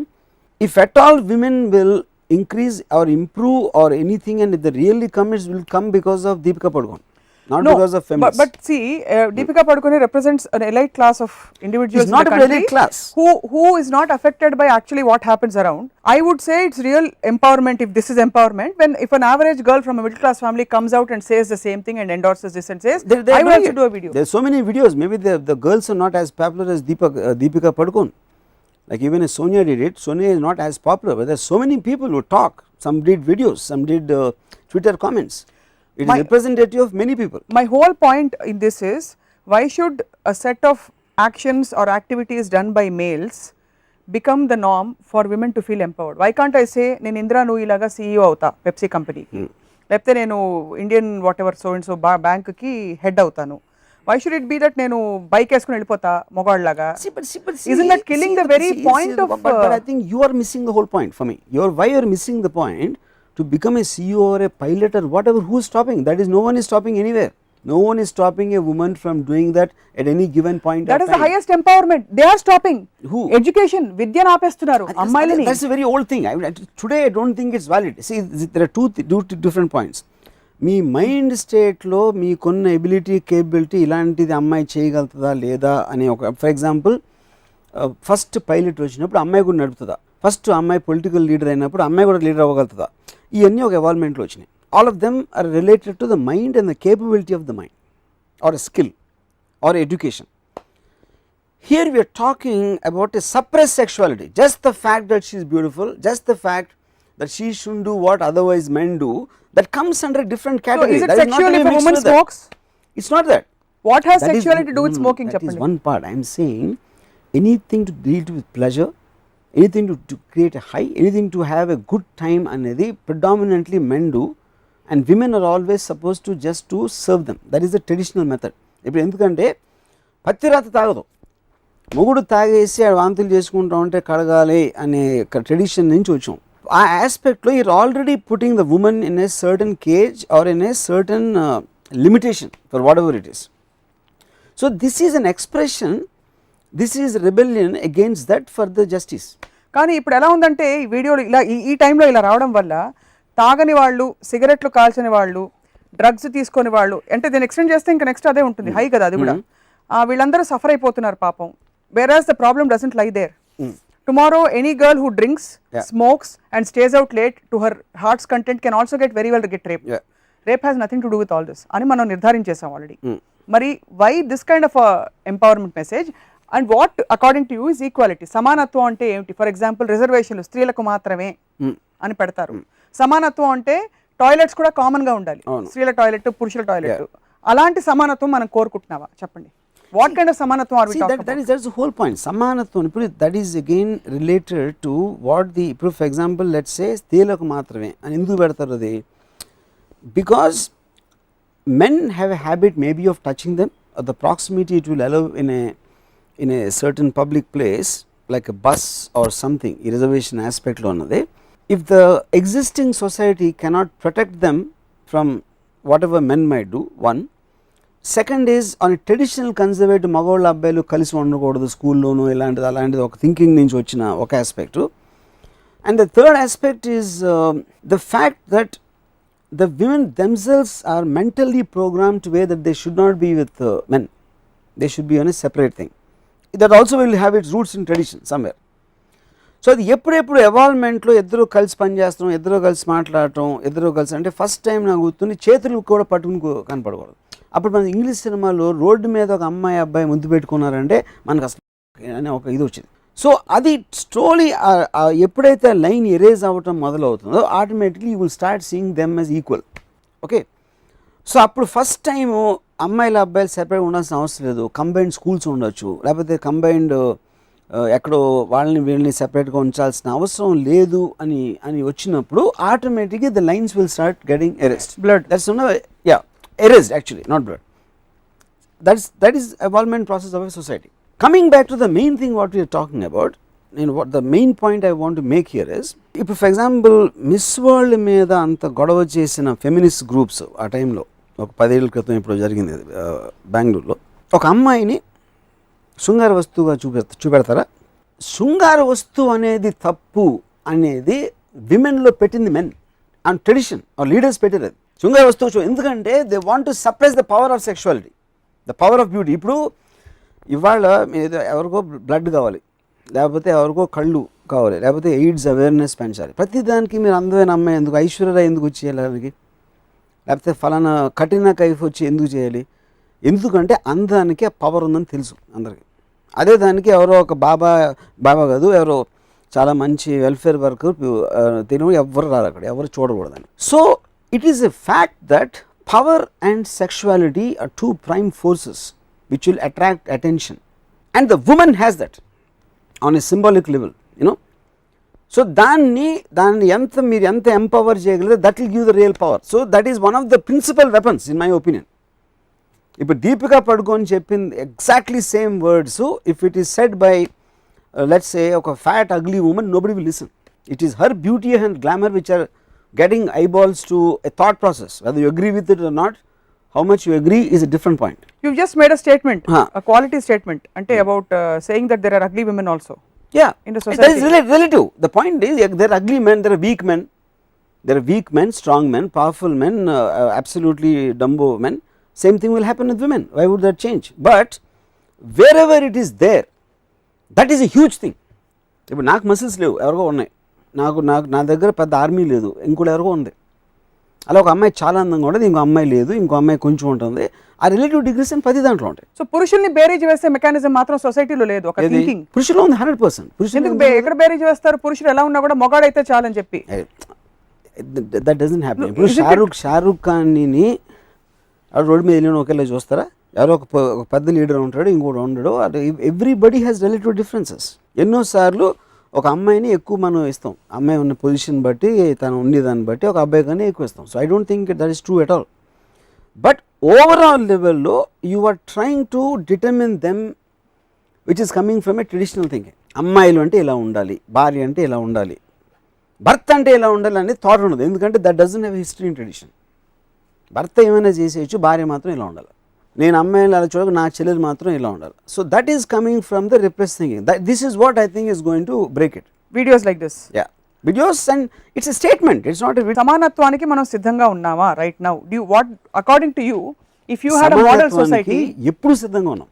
if at all women will increase or improve or anything, and if they really come, it will come because of Deepika Padukone, not because of feminists. But see, Deepika Padukone represents an elite class of individuals in the country. Not an elite class. Who is not affected by actually what happens around. I would say it's real empowerment, if this is empowerment, when if an average girl from a middle class family comes out and says the same thing and endorses this and says, I will also do a video. There are so many videos. Maybe the girls are not as popular as Deepika Padukone. Like even as Sonia did it, Sonia is not as popular, but there are so many people who talk. Some did videos, some did Twitter comments. It is representative of many people. My whole point in this is, why should a set of actions or activities done by males become the norm for women to feel empowered? Why can't I say, నేను ఇందిరా నువ్వు ఇలాగా CEO అవుతా Pepsi కంపెనీకి, లేకపోతే నేను Indian what ever so and so బ్యాంక్కి head అవుతాను. Why should it be that నేను బైక్ వేసుకుని వెళ్ళిపోతా మొగాళ్ళలాగా? Isn't that killing the very point of... But I think you are missing the whole point for me. Why you are missing the point to become a CEO or a pilot or whatever, who is stopping? That is, no one is stopping anywhere. No one is stopping a woman from doing that at any given point of time. That is the highest empowerment. They are stopping. Who? Education. విద్యను ఆపేస్తున్నారు అమ్మాయిలని. That's a very old thing. Today I don't think it's valid. See, there are two different points. Me mind స్టేట్లో మీకున్న ability, capability, ఇలాంటిది అమ్మాయి చేయగలుగుతుందా లేదా అనే ఒక, for example first pilot వచ్చినప్పుడు అమ్మాయి కూడా నడుపుతుందా, ఫస్ట్ అమ్మాయి పొలిటికల్ లీడర్ అయినప్పుడు అమ్మాయి కూడా లీడర్ అవ్వగలుగుతుందా, ఇవన్నీ ఒక ఎవాల్వ్మెంట్లో వచ్చినాయి. All of them are related to the mind and the capability of the mind or a skill or education. Here we're talking about a suppress sexuality. Just the fact that she is beautiful, just the fact that she shouldn't do what otherwise men do, that comes under a different category. So is it sexual if a woman smokes? It's not that. What has sexuality to do with smoking? That is one part. I am saying anything to deal with pleasure, anything to create a high, anything to have a good time anedi predominantly men do, and women are always supposed to just to serve them. That is the traditional method. ఇప్పుడు ఎందుకంటే పత్తిరాత తాగదు, మొగుడు తాగేసి ఆ వాంతులు చేసుకుంటా ఉంటే కడగాలి అనే ట్రెడిషన్ నుంచి వచ్చాం. ఆ ఆస్పెక్ట్లో you're already putting the woman in a certain cage or in a certain limitation for whatever it is. So this is an expression, this is rebellion against that for the justice. కానీ ఇప్పుడు ఎలా ఉందంటే ఈ వీడియోలో ఇలా ఈ టైంలో ఇలా రావడం వల్ల తాగని వాళ్ళు, సిగరెట్లు కాల్చని వాళ్ళు, డ్రగ్స్ తీసుకొని వాళ్ళు, అంటే దీన్ని ఎక్స్టెండ్ చేస్తే ఇంకా నెక్స్ట్ అదే ఉంటుంది, హై కదా అది కూడా. వీళ్ళందరూ సఫర్ అయిపోతున్నారు పాపం. Whereas the problem doesn't lie there. Tomorrow any girl who drinks, smokes and stays out late to her hearts content can also get very well get rape. Rape has nothing to do with all this అని మనం నిర్ధారించేసాం already. మరి why this kind of empowerment message? And what according to you is equality? సమానత్వం అంటే ఏమిటి? For example రిజర్వేషన్లు స్త్రీలకు మాత్రమే అని పెడతారు. సమానత్వం అంటే టాయిలెట్స్ కూడా కామన్ గా ఉండాలి, స్త్రీల టాయిలెట్, పురుషుల టాయిలెట్. అలాంటి సమానత్వం మనం కోరుకుంటున్నావా? చెప్పండి. వాట్ కైండ్ ఆఫ్ సమానత్వం are we talking about? That's the whole point. సమానత్వం ఇప్పుడు that is again related to what the, ఇప్పుడు for example let's say స్త్రీలకు మాత్రమే అని ఎందుకు పెడతారు అది? Because men have a habit maybe of touching them, or the proximity it will allow in a certain public place like a bus or something, ఈ reservation ఆస్పెక్ట్లో ఉన్నది. If the existing society cannot protect them from whatever men might do, one. Second is on a traditional conservative మగవాళ్ళు అబ్బాయిలు కలిసి ఉండకూడదు స్కూల్లోనూ ఇలాంటిది అలాంటిది ఒక thinking నుంచి వచ్చిన ఒక aspect. And the third aspect is the fact that the women themselves are mentally programmed to way that they should not be with men, they should be on a separate thing. That also will have its roots in tradition somewhere. So అది ఎప్పుడెప్పుడు ఎవాల్వ్మెంట్లో ఇద్దరు కలిసి పనిచేస్తాం, ఇద్దరు కలిసి మాట్లాడటం, ఇద్దరు కలిసి అంటే ఫస్ట్ టైం నాకు గుర్తుంది చేతులు కూడా పట్టుకుని కనపడకూడదు. అప్పుడు మన ఇంగ్లీష్ సినిమాలో రోడ్డు మీద ఒక అమ్మాయి అబ్బాయి ముద్దు పెట్టుకున్నారంటే మనకు అసలు అనే ఒక ఇది వచ్చింది. సో అది స్లోలీ ఎప్పుడైతే లైన్ ఎరేజ్ అవ్వటం మొదలవుతుందో automatically you will start seeing them as equal. Okay, so అప్పుడు ఫస్ట్ టైము అమ్మాయిల అబ్బాయిలు సెపరేట్ ఉండాల్సిన అవసరం లేదు, కంబైన్డ్ స్కూల్స్ ఉండొచ్చు, లేకపోతే కంబైన్డ్ ఎక్కడో వాళ్ళని వీళ్ళని సెపరేట్గా ఉంచాల్సిన అవసరం లేదు అని వచ్చినప్పుడు ఆటోమేటిక్గా the lines will start getting erased. Blood that's erased actually, not blood. That is evolvement process of a society. Coming back to the main thing what we are talking about, and what the main point I want to make here is, if for example miss world మీద అంత గొడవ చేసిన feminist groups ఆ టైంలో ఒక 10 ఏళ్ల క్రితం ఇప్పుడు జరిగింది బెంగళూరులో, ఒక అమ్మాయిని శృంగార వస్తువుగా చూపెడతారా? శృంగార వస్తువు అనేది తప్పు అనేది విమెన్లో పెట్టింది men and tradition or leaders పెట్టారు అది శృంగార వస్తువు. ఎందుకంటే they want to suppress the power of sexuality, the power of beauty. ఇప్పుడు ఇవాళ మీరు ఎవరికో బ్లడ్ కావాలి, లేకపోతే ఎవరికో కళ్ళు కావాలి, లేకపోతే ఎయిడ్స్ అవేర్నెస్ పెంచాలి, ప్రతిదానికి మీరు అందమైన అమ్మాయి ఎందుకు, ఐశ్వర్య ఎందుకు వచ్చేయాలి దానికి, లేకపోతే ఫలానా కఠిన కైఫ్ వచ్చి ఎందుకు చేయాలి? ఎందుకంటే అందానికి ఆ పవర్ ఉందని తెలుసు అందరికీ. అదే దానికి ఎవరో ఒక బాబా కాదు, ఎవరో చాలా మంచి వెల్ఫేర్ వర్కర్ తినవు ఎవరు రారు అక్కడ, ఎవరు చూడకూడదని. So it is a fact that power and sexuality are two prime forces which will attract attention, and the woman has that on a symbolic level, you know. So danni enta meer enta empower cheyagalade, that will give the real power. So that is one of the principal weapons in my opinion. If Deepika Padukone cheppindi exactly same words, so if it is said by let's say a fat ugly woman, nobody will listen. It is her beauty and glamour which are getting eyeballs to a thought process. Whether you agree with it or not, how much you agree is a different point. You've just made a statement, a quality statement, ante about saying that there are ugly women also. Yeah, in the society. That is relative. The point is, there are ugly men, there are weak men, there are weak men, strong men, powerful men, absolutely dumbo men. Same thing will happen with women. Why would that change? But wherever it is there, that is a huge thing. ఇప్పుడు నాకు muscles లేవు, ఎవరికో ఉన్నాయి, నా దగ్గర పెద్ద army లేదు, ఇంకోటి ఎవరికో ఉంది. అలా ఒక అమ్మాయి చాలా అందంగా ఉంటుంది, ఇంకో అమ్మాయి లేదు, ఇంకో అమ్మాయి కొంచెం ఉంటుంది. ఆ రిలేటివ్ డిగ్రీస్ అని 10 దాంట్లో ఉంటాయి. సో పురుషుల్ని బేరేజ్ వేసే మెకానిజం మాత్రం సొసైటీలో లేదు. ఒక థింకింగ్ పురుషులు ఉంది 100%. పురుషులు ఎక్కడ బేరేజ్ వేస్తారు? పురుషులు ఎలా ఉన్నా కూడా మొగాడైతే చాలని చెప్పి. That doesn't happen. ఇప్పుడు షారూక్ ఖాన్ని రోడ్డు మీద వెళ్ళిన ఒకేలా చూస్తారా? ఎవరో ఒక పెద్ద లీడర్ ఉంటాడు, ఇంకోటి ఉండడు. Everybody has relative differences. ఎన్నోసార్లు ఒక అమ్మాయిని ఎక్కువ మనం ఇస్తాం, అమ్మాయి ఉన్న పొజిషన్ బట్టి, తను ఉండేదాన్ని బట్టి ఒక అబ్బాయి కానీ ఎక్కువ ఇస్తాం. So I don't think that is true at all. But overall లెవెల్లో you are trying to determine them which is coming from a traditional thinking. అమ్మాయిలు అంటే ఇలా ఉండాలి, భార్య అంటే ఇలా ఉండాలి, భర్త అంటే ఇలా ఉండాలి అనేది థాట్ ఉండదు. ఎందుకంటే that doesn't have history in tradition. భర్త ఏమైనా చేసేయచ్చు, భార్య మాత్రం ఇలా ఉండాలి. నేను అమ్మాయిలు అలా చూడక నా చెల్లెలు మాత్రం ఇలా ఉండాలి. So that is coming from the repress thinking. This is what I think is going to break it. Videos like this. Yeah. Videos and it's a statement, it's not a సమానత్వానికి మనం సిద్ధంగా ఉన్నామా right now? Do what according to you if you had a model society? ఎప్పుడు సిద్ధంగా ఉన్నాం?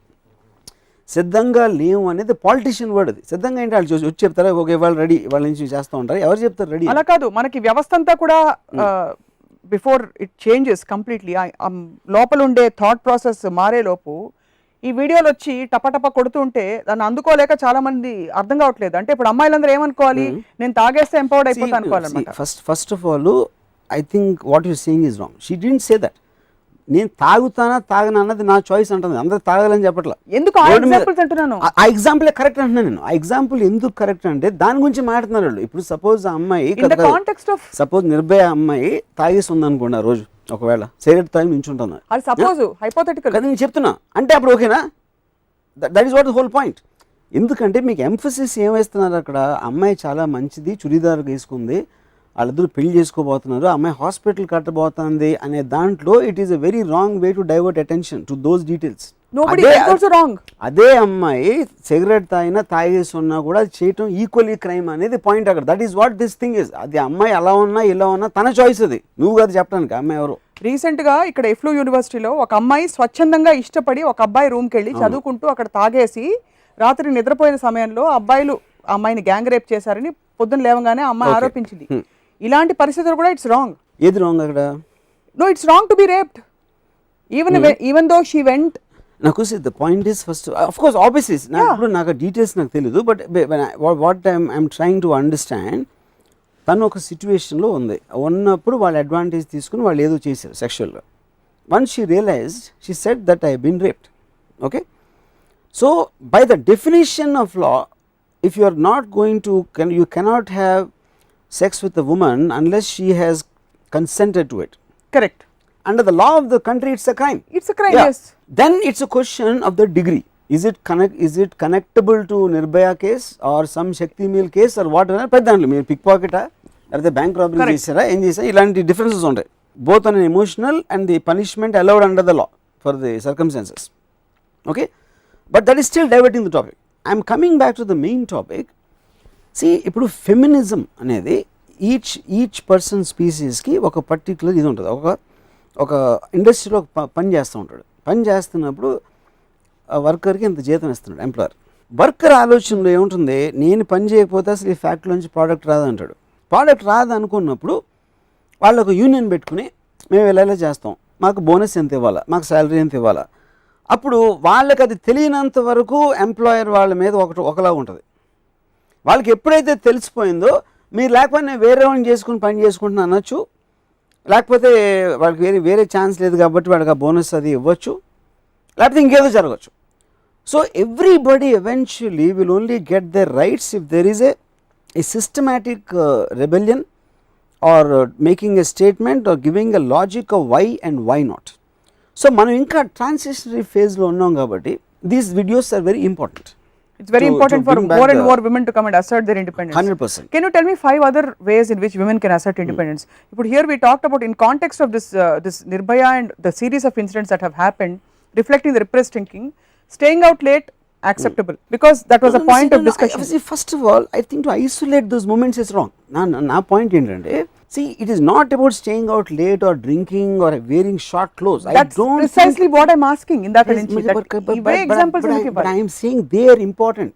సిద్ధంగా లేవు అనేది పాలిటిషియన్ వర్డ్. అది సిద్ధంగా ఏంటి వాళ్ళు వచ్చి చెప్తారా ఓకే వాళ్ళు రెడీ, వాళ్ళ నుంచి చేస్తూ ఉంటారు, ఎవరు చెప్తారు రెడీ? అలా కాదు, మనకి వ్యవస్థ అంతా కూడా బిఫోర్ ఇట్ చేంజెస్ కంప్లీట్లీ లోపల ఉండే థాట్ ప్రాసెస్ మారే లోపు ఈ వీడియోలు వచ్చి టపటప కొడుతుంటే దాన్ని అందుకోలేక చాలా మంది అర్థం కావట్లేదు. అంటే ఇప్పుడు అమ్మాయిలందరూ ఏమనుకోవాలి, నేను తాగేస్తే ఎంపవర్డ్ అయిపోతా అనుకోవాలన్నమాట. First of all I think what you saying is wrong. She didn't say that నేను తాగుతానా తాగనా అన్నది నా చాయిస్ అంటుంది, అందరూ తాగాలని చెప్పట్లా. ఎందుకు ఆ ఎగ్జాంపుల్స్ అంటున్నాను? ఆ ఎగ్జాంపుల్ కరెక్ట్ అంటున్నాను నేను. ఆ ఎగ్జాంపుల్ ఎందుకు కరెక్ట్ అంటే దాని గురించి మాట్లాడుతున్నారు వాళ్ళు. ఇప్పుడు సపోజ్ ఆ అమ్మాయి, సపోజ్ నిర్భయ అమ్మాయి తాగేసి ఉంది అనుకోండి, ఆ రోజు ఒకవేళ సిగరెట్ తాగి నించుంటున్నా, అది సపోజ్ హైపోథెటికల్ కదా నేను చెప్తున్నా, అంటే అప్పుడు ఓకేనా? That is what the whole point. ఎందుకంటే మీకు ఎంఫసిస్ ఏమేస్తున్నారు అక్కడ, అమ్మాయి చాలా మంచిది, చుడీదార్ వేసుకుంది, వాళ్ళిద్దరు పెళ్లి చేసుకోబోతున్నారు, అమ్మాయి హాస్పిటల్ కట్టబోతుంది అనే దాంట్లో it is a very wrong way to divert attention to those details. అదే అమ్మాయి సిగరెట్ తాగినా తాగేసి ఉన్నా కూడా చేయటం ఈక్వల్లీ క్రైమ్ అనేది పాయింట్ అక్కడ. That is what this thing is. అది అమ్మాయి అలా ఉన్నా ఇలా ఉన్నా తన చాయిస్, అది నువ్వు కాదు చెప్పడానికి. అమ్మాయి ఎవరు? రీసెంట్ గా ఇక్కడ ఎఫ్లూ యూనివర్సిటీలో ఒక అమ్మాయి స్వచ్ఛందంగా ఇష్టపడి ఒక అబ్బాయి రూమ్కి వెళ్ళి చదువుకుంటూ అక్కడ తాగేసి రాత్రి నిద్రపోయిన సమయంలో అబ్బాయిలు అమ్మాయిని గ్యాంగ్ రేప్ చేశారని పొద్దున లేవగానే అమ్మాయి ఆరోపించింది. ఇలాంటి పరిస్థితులు కూడా ఇట్స్ రాంగ్. ఏది రాంగ్ అక్కడ? No, it's wrong to be raped even though she went. నాకు the point is first of course obviously నాకు డీటెయిల్స్ నాకు తెలియదు, but what I'm trying to understand, తను ఒక సిచ్యువేషన్లో ఉన్నప్పుడు వాళ్ళు అడ్వాంటేజ్ తీసుకుని వాళ్ళు ఏదో చేశారు సెక్షువల్గా. Once she realised she said that I been raped. Okay, so by the definition of law, if you are not going to you cannot have sex with a woman unless she has consented to it. Correct. Under the law of the country, it's a crime. It's a crime, yes. Then it's a question of the degree. Is it connectable to Nirbhaya case or some Shakti Meal case or whatever? Peddanlu meer pickpocket or the bank robbery chesara em chesa ilanti differences untayi, both on an emotional and the punishment allowed under the law for the circumstances. Okay, but that is still diverting the topic. I am coming back to the main topic. సి ఇప్పుడు feminism అనేది each person స్పీసీస్కి ఒక particular ఇది ఉంటుంది. ఒక ఇండస్ట్రీలో పని చేస్తూ ఉంటాడు, పని చేస్తున్నప్పుడు వర్కర్కి ఇంత జీతం ఇస్తున్నాడు ఎంప్లాయర్. వర్కర్ ఆలోచనలో ఏముంటుంది, నేను పని చేయకపోతే అసలు ఈ ఫ్యాక్టరీలోంచి ప్రోడక్ట్ రాదంటాడు. ప్రోడక్ట్ రాదనుకున్నప్పుడు వాళ్ళు ఒక యూనియన్ పెట్టుకుని మేము ఇలా చేస్తాం, మాకు బోనస్ ఎంత ఇవ్వాలా, మాకు శాలరీ ఎంత ఇవ్వాలా. అప్పుడు వాళ్ళకి అది తెలియనంత వరకు ఎంప్లాయర్ వాళ్ళ మీద ఒకలా ఉంటుంది. వాళ్ళకి ఎప్పుడైతే తెలిసిపోయిందో మీరు లేకపోతే నేను వేరే వాళ్ళని చేసుకుని పని చేసుకుంటున్నా అనొచ్చు, లేకపోతే వాళ్ళకి వేరే ఛాన్స్ లేదు కాబట్టి వాళ్ళకి ఆ బోనస్ అది ఇవ్వచ్చు, లేకపోతే ఇంకేదో జరగచ్చు. So everybody eventually will only get their rights if there is a systematic rebellion or making a statement or giving a logic of why and why not. So మనం ఇంకా ట్రాన్సిషనరీ ఫేజ్లో ఉన్నాం కాబట్టి these videos are very important. It's very important for more and more women to come and assert their independence. 100%. Can you tell me 5 other ways in which women can assert independence? But here we talked about in context of this Nirbhaya and the series of incidents that have happened, reflecting the repressed thinking, staying out late acceptable because that was a point of discussion. First of all, I think to isolate those moments is wrong. Na point endante, see, it is not about staying out late or drinking or wearing short clothes. That's precisely what I'm asking in that examples. But I am saying they are important.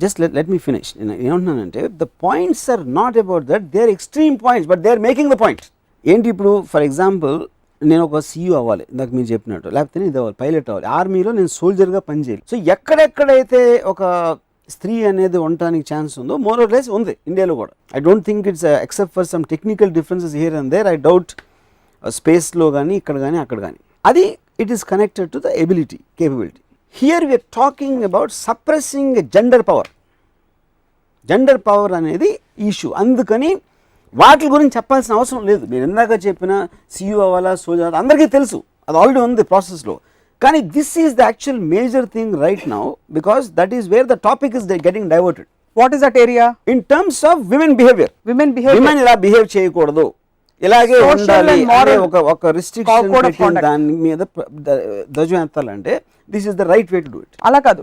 Just let me finish. The points are not about that, they are extreme points, but they are making the point. ఏంటి ఇప్పుడు for example నేను ఒక CEO అవ్వాలి, ఇందాక మీరు చెప్పినట్టు, లేకపోతే ఇది అవ్వాలి, పైలట్ అవ్వాలి, ఆర్మీలో నేను సోల్జర్గా పనిచేయాలి. సో ఎక్కడెక్కడైతే ఒక స్త్రీ అనేది ఉండటానికి ఛాన్స్ ఉందో మోర్ ఆర్ లెస్ ఉంది ఇండియాలో కూడా. I don't think it's except for some technical differences here and there, I doubt స్పేస్లో కానీ ఇక్కడ కానీ అక్కడ కానీ. అది it is connected to the ability, capability. Here we're talking about suppressing gender power. Gender power అనేది ఇష్యూ, అందుకని వాటి గురించి చెప్పాల్సిన అవసరం లేదు. మీరు ఇందాక చెప్పిన సీఈఓ అవ్వాలా, సోల్జర్, అందరికీ తెలుసు, అది ఆల్రెడీ ఉంది ప్రాసెస్లో. కానీ this is the actual major thing right now because that is where the topic is getting diverted. What is that area? In terms of women behaviour. Women ఇలా బిహేవ్ చేయకూడదు, ఇలాగే ఉండాలి, ఒక రిస్ట్రిక్షన్ పెట్టిన దాని మీద ధ్వజం ఎత్తాలంటే this is the right way to do it. అలా కాదు,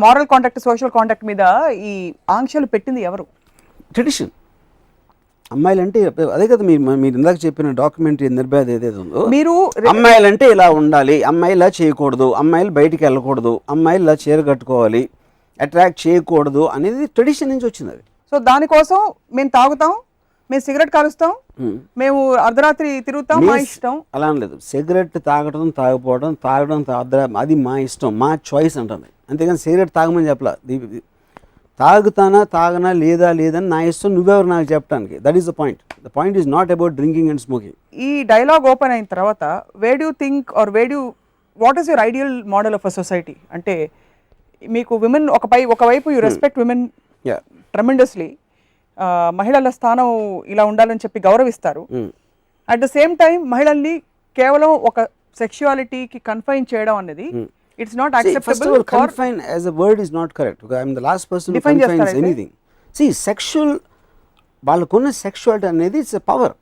మారల్ కాంటాక్ట్, సోషల్ కాంటాక్ట్ మీద ఈ ఆంక్షలు పెట్టింది ఎవరు? ట్రెడిషన్. అమ్మాయిలంటే అదే కదా మీరు ఇందాక చెప్పిన డాక్యుమెంటరీ నిర్భయ ఏదైతే ఉందో, మీరు అమ్మాయిలంటే ఇలా ఉండాలి, అమ్మాయి ఇలా చేయకూడదు, అమ్మాయిలు బయటికి వెళ్ళకూడదు, అమ్మాయిలు ఇలా చీర కట్టుకోవాలి, అట్రాక్ట్ చేయకూడదు అనేది ట్రెడిషన్ నుంచి వచ్చింది అది. సో దానికోసం మేము తాగుతాం, మేము సిగరెట్ కాలుస్తాం, మేము అర్ధరాత్రి తిరుగుతాం, మా ఇష్టం. అలా అనలేదు. సిగరెట్ తాగడం తాగపోవడం, తాగడం అది మా ఇష్టం, మా చాయిస్ అంటుంది. అంతేగాని సిగరెట్ తాగమని చెప్పలా. తాగుతానా తాగనా లేదని నా ఇష్టం, నువ్వెవరు నాకు చెప్పడానికి. That is the point. The point is not about drinking and smoking. ఈ డైలాగ్ ఓపెన్ అయిన తర్వాత where you think or what is your ideal model of a society? అంటే మీకు విమెన్ ఒకవైపు యూ రెస్పెక్ట్ విమెన్ ట్రెమెండస్లీ, మహిళల స్థానం ఇలా ఉండాలని చెప్పి గౌరవిస్తారు. అట్ ద సేమ్ టైం మహిళల్ని కేవలం ఒక సెక్షువాలిటీకి కన్ఫైన్ చేయడం అనేది it's not acceptable. First of all, confine as a word is not correct. Okay, I am the last person who confines anything. See, sexual వాళ్ళకున్న సెక్షువాలిటీ అనేది ఇట్స్ ఎ పవర్.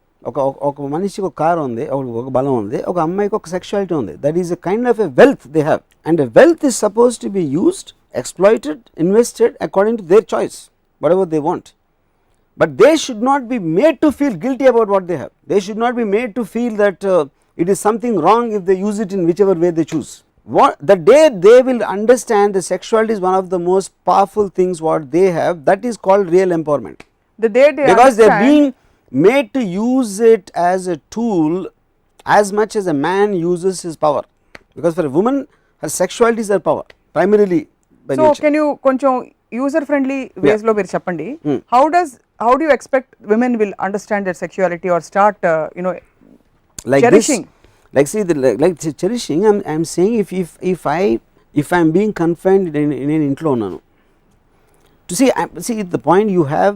ఒక మనిషికి ఒక కారు ఉంది, ఒక బలం ఉంది, ఒక అమ్మాయికి ఒక సెక్షువాలిటీ ఉంది. That is a kind of a wealth they have, and a wealth is suppose to be used, exploited, invested according to their choice, what ever they want. But they should not be made to feel guilty about what they have. They should not be made to feel that it is something wrong if they use it in whichever way they choose. The day they will understand the sexuality is one of the most powerful things what they have, that is called real empowerment. The day they because they are understand, being made to use it as a tool as much as a man uses his power. Because for a woman, her sexuality is her power primarily by so nature. can you కొంచెం user friendly వేస్ లో మీరు చెప్పండి, how do you expect women will understand their sexuality or start Like cherishing? Like cherishing, I'm saying if I'm being confined in an intlo unnanu, to see the point you have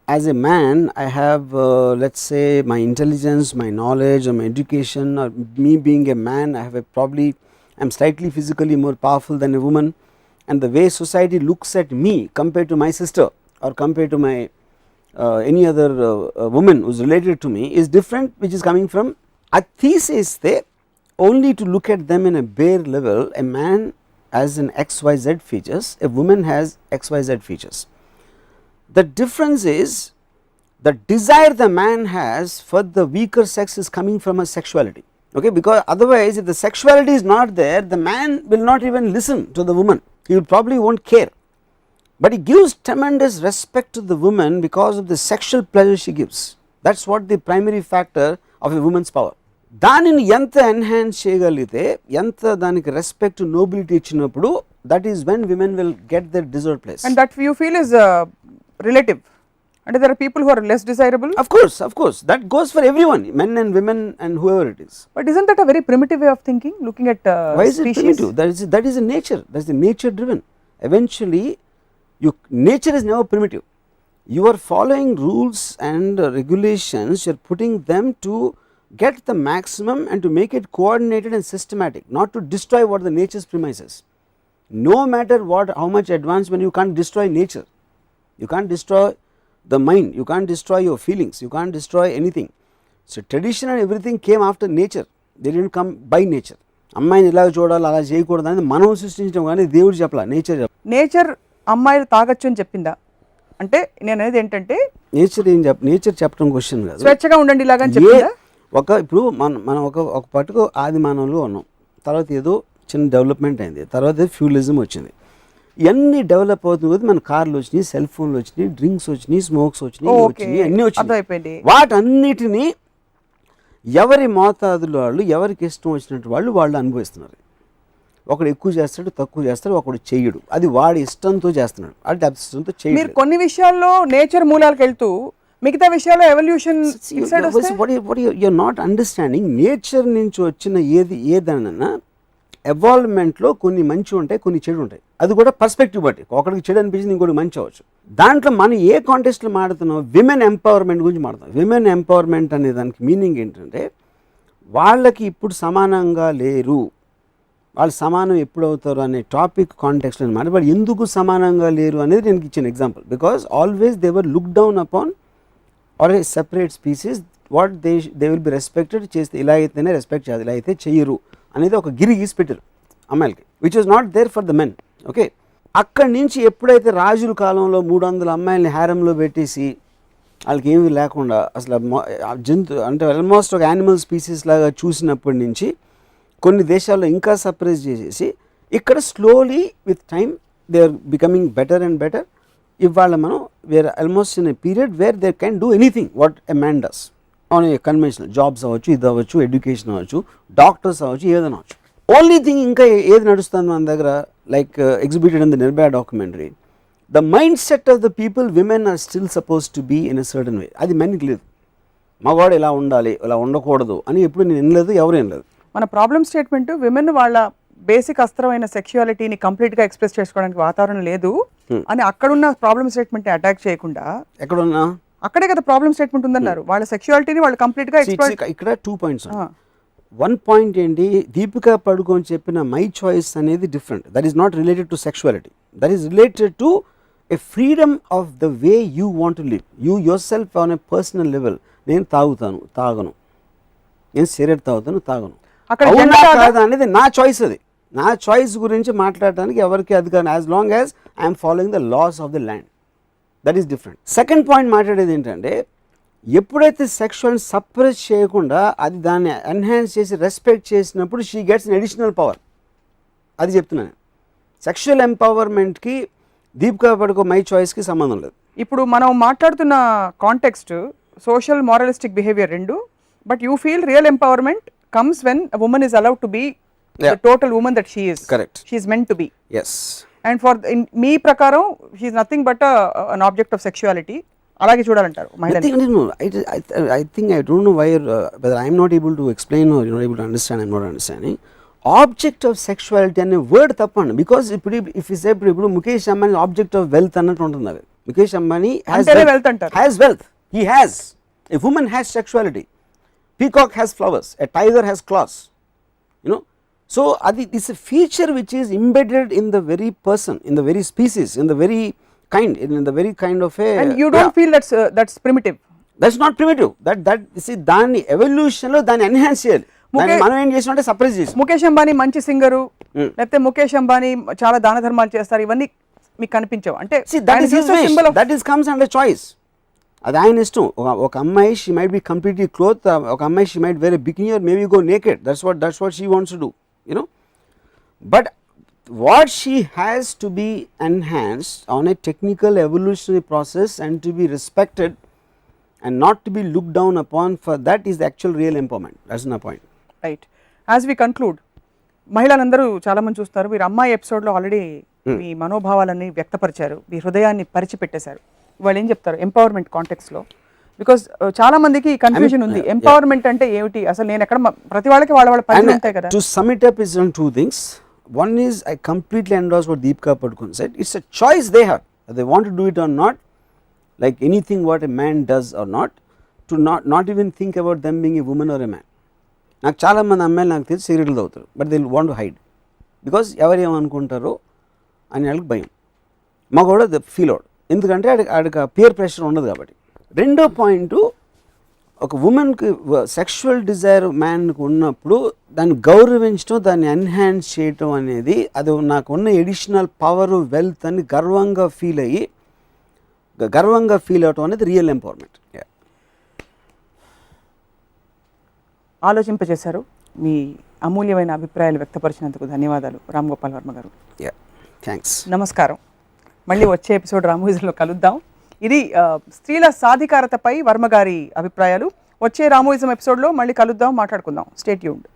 as a man, I have let's say my intelligence, my knowledge, or my education, or me being a man, I'm slightly physically more powerful than a woman, and the way society looks at me compared to my sister or compared to my any other woman who's related to me is different, which is coming from a thesis there. Only to look at them in a bare level, a man has an XYZ features, a woman has XYZ features. The difference is the desire the man has for the weaker sex is coming from a sexuality. Okay, because otherwise if the sexuality is not there, the man will not even listen to the woman. He will probably won't care, but he gives tremendous respect to the woman because of the sexual pleasure she gives. That's what the primary factor of a woman's power. దానిని ఎంత enhance చేయగలిగితే, ఎంత దానికి respect, nobility ఇచ్చినప్పుడు, that is when women will get their deserved place. And that you feel is relative, అంటే there are people who are less desirable. Of course that goes for everyone, men and women and whoever it is. But isn't that a very primitive way of thinking, looking at why is species? it primitive? That is a nature. That's the nature driven. Eventually nature is never primitive. You are following rules and regulations, you are putting them to get the maximum and to make it coordinated and systematic, not to destroy what the nature's premises. No matter how much advancement, you can't destroy nature, you can't destroy the mind, you can't destroy your feelings, you can't destroy anything. So tradition and everything came after nature, they didn't come by nature. అమ్మాయిని ఇలా చూడాలి, అలా చేయకూడదు అనేది మనం సృష్టించడం, కానీ దేవుడు చెప్పలా, నేచర్ అమ్మాయిలు తాగొచ్చు అని చెప్పిందా? అంటే నేను అనేది ఏంటంటే నేచర్ చెప్పడం క్వశ్చన్ కాదు, స్వేచ్ఛగా ఉండండి ఇలాగా అని చెప్పిందా? ఇప్పుడు మనం ఒక పట్టుకు ఆది మానవులు ఉన్నాం, తర్వాత ఏదో చిన్న డెవలప్మెంట్ అయింది, తర్వాత ఫ్యూలిజం వచ్చింది, ఇవన్నీ డెవలప్ అవుతుంది. మన కార్లు వచ్చినాయి, సెల్ ఫోన్లు వచ్చినాయి, డ్రింక్స్ వచ్చినాయి, స్మోక్స్ వచ్చినాయి, అన్నీ వచ్చినాయి. వాటన్నిటినీ ఎవరి మోతాదులో వాళ్ళు, ఎవరికి ఇష్టం వచ్చినట్టు వాళ్ళు అనుభవిస్తున్నారు. ఒకడు ఎక్కువ చేస్తాడు, తక్కువ చేస్తాడు, ఒకడు చెయ్యడు, అది వాడి ఇష్టంతో చేస్తున్నాడు, అది ఇష్టంతో చేయడు. మీరు కొన్ని విషయాల్లో నేచర్ మూలాలకు వెళ్తూ మిగతా విషయాల్లో evolution you're not understanding. Nature నుంచి వచ్చిన ఏదైనా ఎవాల్వ్మెంట్లో కొన్ని మంచి ఉంటాయి, కొన్ని చెడు ఉంటాయి, అది కూడా పర్స్పెక్టివ్ బట్టి. ఒకరికి చెడు అనిపించింది, ఇంకోటి మంచి అవ్వచ్చు. దాంట్లో మనం ఏ కాంటెస్ట్లో మాడుతున్నాం, విమెన్ ఎంపవర్మెంట్ గురించి మాడుతున్నాం. విమెన్ ఎంపవర్మెంట్ అనే దానికి మీనింగ్ ఏంటంటే, వాళ్ళకి ఇప్పుడు సమానంగా లేరు, వాళ్ళు సమానం ఎప్పుడు అవుతారు అనే టాపిక్ కాంటెక్స్ట్ అనమాట. వాళ్ళు ఎందుకు సమానంగా లేరు అనేది నేను ఇచ్చిన example. Because always they were look down upon or a separate species, what they will be respected. చేస్తే ఇలా అయితేనే రెస్పెక్ట్ చేయాలి, ఇలా అయితే చెయ్యరు అనేది ఒక గిరి గీసి పెట్టారు అమ్మాయిలకి, which was not there for the men. Okay, అక్కడి నుంచి ఎప్పుడైతే రాజుల కాలంలో 300 అమ్మాయిల్ని హారంలో పెట్టేసి వాళ్ళకి ఏమీ లేకుండా అసలు అంటే ఆల్మోస్ట్ ఒక యానిమల్ స్పీసీస్ లాగా చూసినప్పటి నుంచి కొన్ని దేశాల్లో ఇంకా సప్రెస్ చేసేసి ఇక్కడ slowly with time they are becoming better and better. ఇవాళ మనం were almost in a period where they can do anything what a man does on a conventional jobs అవ్వచ్చు, ఇది అవ్వచ్చు, ఎడ్యుకేషన్ అవ్వచ్చు, డాక్టర్స్ అవ్వచ్చు, ఏదైనా అవ్వచ్చు. ఓన్లీ థింగ్ ఇంకా ఏది నడుస్తుంది మన దగ్గర, like exhibited in the Nirbhaya documentary, the mind set of the people women are still suppose to be in a certain way. అది మెన్కి లేదు. మగవాడు ఇలా ఉండాలి, ఇలా ఉండకూడదు అని ఎప్పుడు నేను వినలేదు, ఎవరు వినలేదు. మన ప్రాబ్లమ్ స్టేట్మెంట్ విమెన్ వాళ్ళ బేసిక్ అస్త్రమైన సెక్చువాలిటీని కంప్లీట్గా ఎక్స్ప్రెస్ చేసుకోవడానికి వాతావరణం లేదు అని అక్కడున్న ప్రాబ్లమ్ స్టేట్మెంట్ అటాక్ చేయకుండా, ఎక్కడున్నా అక్కడే కదా ప్రాబ్లమ్ స్టేట్మెంట్ ఉందన్నారు. వాళ్ళ సెక్చువాలిటీని వాళ్ళు కంప్లీట్గా ఎక్స్ప్రెస్. ఇక్కడ 2 points. 1 point ఏంటి, దీపికా పడుకోని చెప్పిన మై చాయిస్ అనేది different. That is not related to sexuality, that is related to a freedom of the way you want to live you your self on a personal level. నేను తాగను, నేను cigarette తాగను కాదా అనేది నా చాయిస్. అది నా చాయిస్ గురించి మాట్లాడటానికి ఎవరికి అధికారం, as long as I'm following the laws of the land. That is different. Second point మాట్లాడేది ఏంటంటే, ఎప్పుడైతే సెక్షువల్ సప్రెస్ చేయకుండా అది దాన్ని ఎన్హాన్స్ చేసి రెస్పెక్ట్ చేసినప్పుడు she gets an additional power. అది చెప్తున్నాను. సెక్షువల్ ఎంపవర్మెంట్కి దీపికా పడుకో మై చాయిస్కి సంబంధం లేదు. ఇప్పుడు మనం మాట్లాడుతున్న కాంటెక్స్ట్ సోషల్ మారలిస్టిక్ బిహేవియర్ రెండు, but you feel real empowerment comes when a woman is allowed to be the total woman that she is. Correct. She is meant to be. Yes. And for me prakaram she is nothing but an object of sexuality. Alage chudalantaru mahilani. I think I don't know why whether I am not able to explain or you're not able to understand. I'm not understanding. Object of sexuality అనే word తప్పండి. Because ఇప్పుడు if you say ఇప్పుడు Mukesh Ambani object of wealth అన్నట్టు ఉంటుంది. అది Mukesh Ambani has wealth. He has. A woman has sexuality. Peacock has flowers. A tiger has claws. You know. So this is a feature which is embedded in the very person, in the very species, in the very kind of a. And you don't feel that's primitive. That's not primitive. That see దాన్ని evolution లో దాన్ని enhance చేయాలి. మనం ఏం చేసినంటే suppress చేసి. ముఖేష్ అంబానీ మంచి singer, లేకపోతే ముఖేష్ అంబానీ చాలా దాన ధర్మాలు చేస్తారు, ఇవన్నీ మీకు కనిపించవు అంటే. That is comes under choice. అది ఆయన ఇష్టం. ఒక అమ్మాయి she might be completely cloth, ఒక అమ్మాయి she might wear a bikini or maybe go naked. That's what she wants to do. You know, but what she has to be enhanced on a technical evolutionary process and to be respected and not to be looked down upon for that is the actual real empowerment. That's my point. Right. As we conclude, మహిళలందరూ చాలా మంది చూస్తారు, మీరు అమ్మాయి ఎపిసోడ్లో already మీ మనోభావాలన్నీ వ్యక్తపరిచారు, మీ హృదయాన్ని పరిచిపెట్టేశారు. వాళ్ళు ఏం చెప్తారు ఎంపవర్మెంట్ కాంటెక్స్లో? బికాస్ చాలా మందికి కన్ఫ్యూజన్ ఉంది, ఎంపవర్మెంట్ అంటే ఏమిటి అసలు. నేను ఎక్కడ ప్రతి వాళ్ళకి వాళ్ళ పరిధులు ఉంటాయి కదా. To sum it up is on 2 things. One is I completely endorse what Deepika Padukone said. It's a choice they have. If they want to do it or not, like anything what a man does or not, to not even think about them being a woman or a man. నాకు చాలా మంది అమ్మాయిలు నాకు తెలిసి సిగరెట్లు తాగుతారు, but they want to hide because ఎవరు ఏమనుకుంటారో అని వాళ్ళకి భయం. మాకు కూడా ఫీల్ అవుట్, ఎందుకంటే ఆడికి పియర్ ప్రెషర్ ఉండదు కాబట్టి. రెండో పాయింట్, ఒక ఉమెన్కి సెక్షువల్ డిజైర్ మ్యాన్కి ఉన్నప్పుడు దాన్ని గౌరవించడం, దాన్ని ఎన్హాన్స్ చేయటం అనేది అది నాకున్న ఎడిషనల్ పవర్, వెల్త్ అని గర్వంగా ఫీల్ అవటం అనేది రియల్ ఎంపవర్మెంట్. ఆలోచింపజేశారు. మీ అమూల్యమైన అభిప్రాయాలు వ్యక్తపరిచినందుకు ధన్యవాదాలు రామ్ గోపాల్ వర్మ గారు. థ్యాంక్స్. నమస్కారం. మళ్ళీ వచ్చే ఎపిసోడ్ రామోయిజంలో కలుద్దాం. ఇది స్త్రీల సాధికారతపై వర్మ గారి అభిప్రాయాలు. వచ్చే రామోయిజం ఎపిసోడ్లో మళ్ళీ కలుద్దాం, మాట్లాడుకుందాం. Stay tuned.